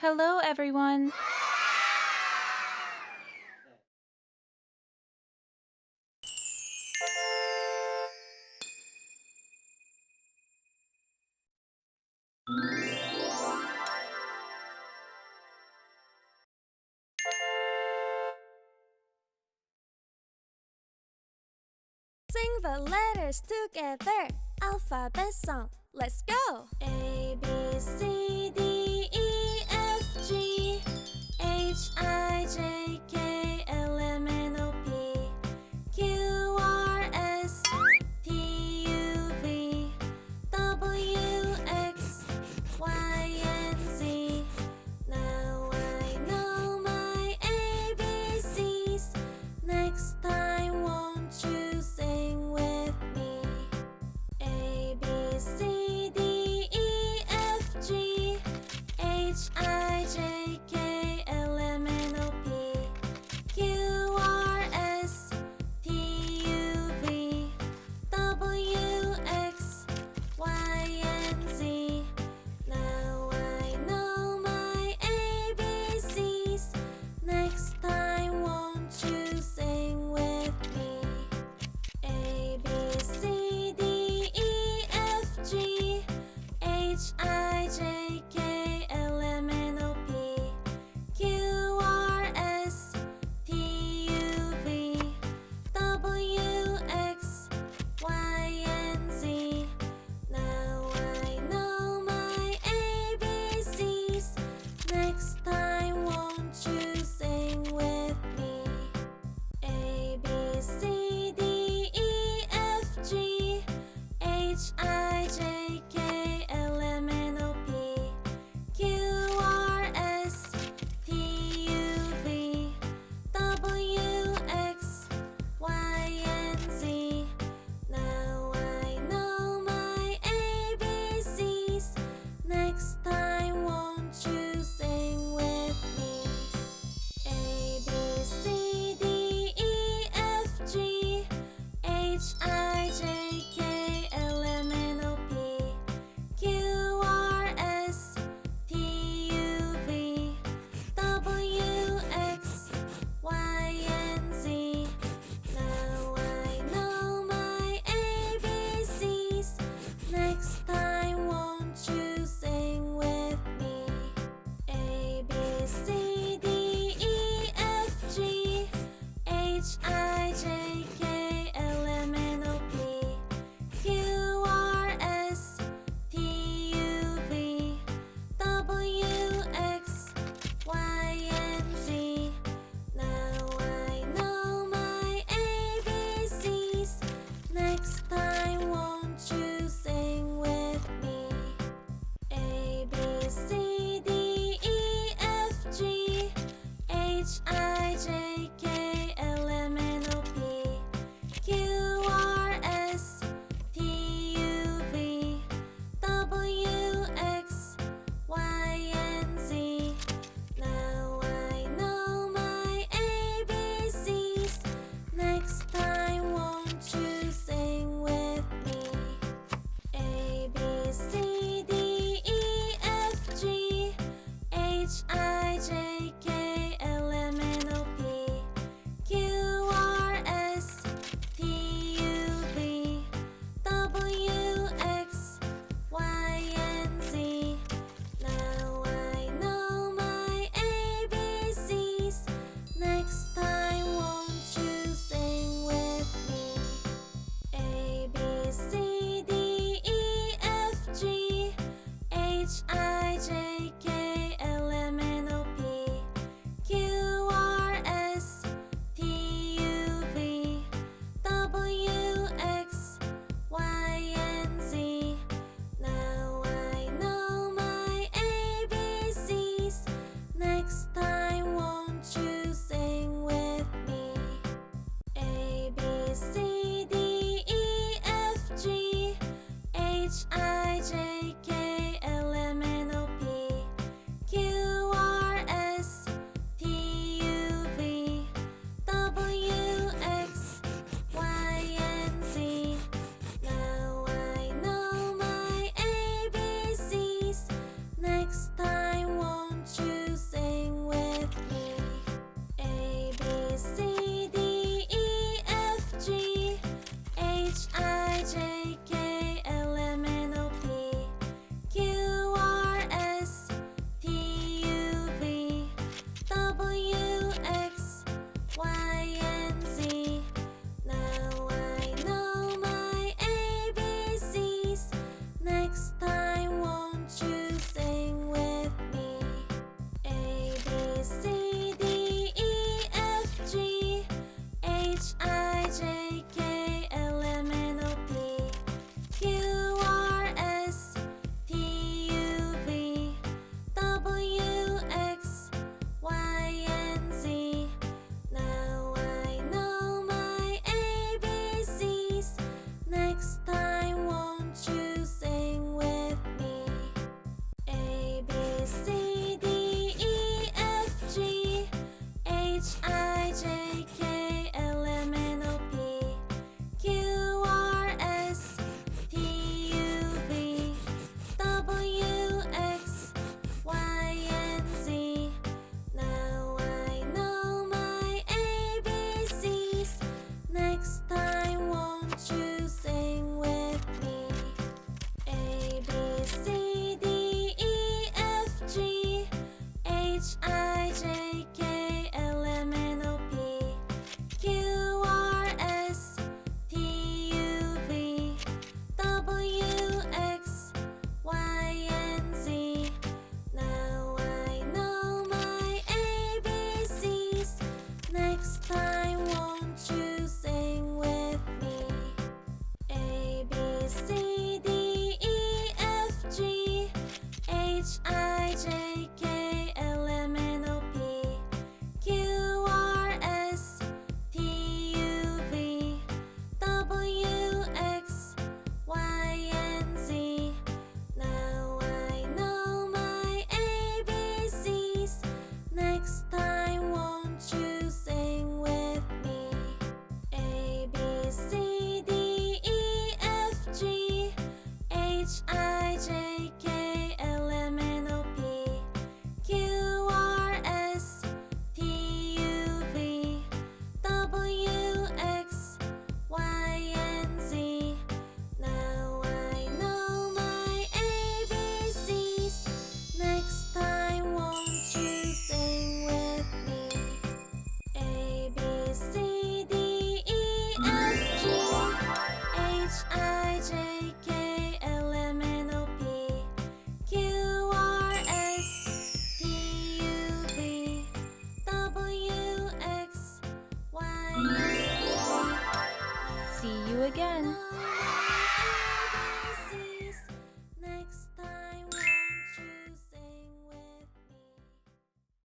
Hello, everyone. Sing the letters together. Alphabet song. Let's go. A B C D E F G H I J K L M N O P Q R S T U V W X Y and Z. Now I know my ABCs. Next time, won't you sing with me? A B C D E F G H I J K L M N O P Q R S T U V W X Y and Z. Now I know my ABCs. Next time, won't you sing with me? A B C D E F G H I J K L M N O P Q R S T U V W X Y and Z. Now I know my ABCs. Next time, won't you sing with me? A B C D E F G H I J K L M N O P Q R S T U V W X Y and Z. Now I know my ABCs. Next time, won't you sing with me? A B C D E F G H I J K L M N O P Q R S T U V W X Y and Z. Now I know my ABCs. Next time, won't you sing with me? A B C D E F G H I J K L M N O P Q R S T U V W X Y and Z. Now I know my ABCs. Next time, won't you sing with me? A B C D E F G H I J K L M N O P Q R S T U V W X Y and Z. Now I know my ABCs. Next time, won't you sing with me? A B C D E F G H I J K L M N O P Q R S T U V W X Y and Z. Now I know my ABCs. Next time, won't you sing with me? A B C D E F G H I J K L M N O P Q R S T U V W X Y and Z. Now I know my ABCs. Next time, won't you sing with me? A B C D E F G H I J K L M N H-I-J-K, L-M-N-O-P, Q-R-S, T-U-V, W-X, Y-N-Z. Now I know my ABCs. Next time, won't you sing with me? A, B, C, D, E, F, G, H, I, J, K, L, M, N, O, P, Q, R, S, T, U, V, W, X, Y, and Z. Now I know my ABCs. Next time, won't you sing with me? A, B, C, D, E, F, G, H, I, J, K, L, M, N, O, P, Q, R, S, T, U, V, W, X, Y, and Z. See you again. Now my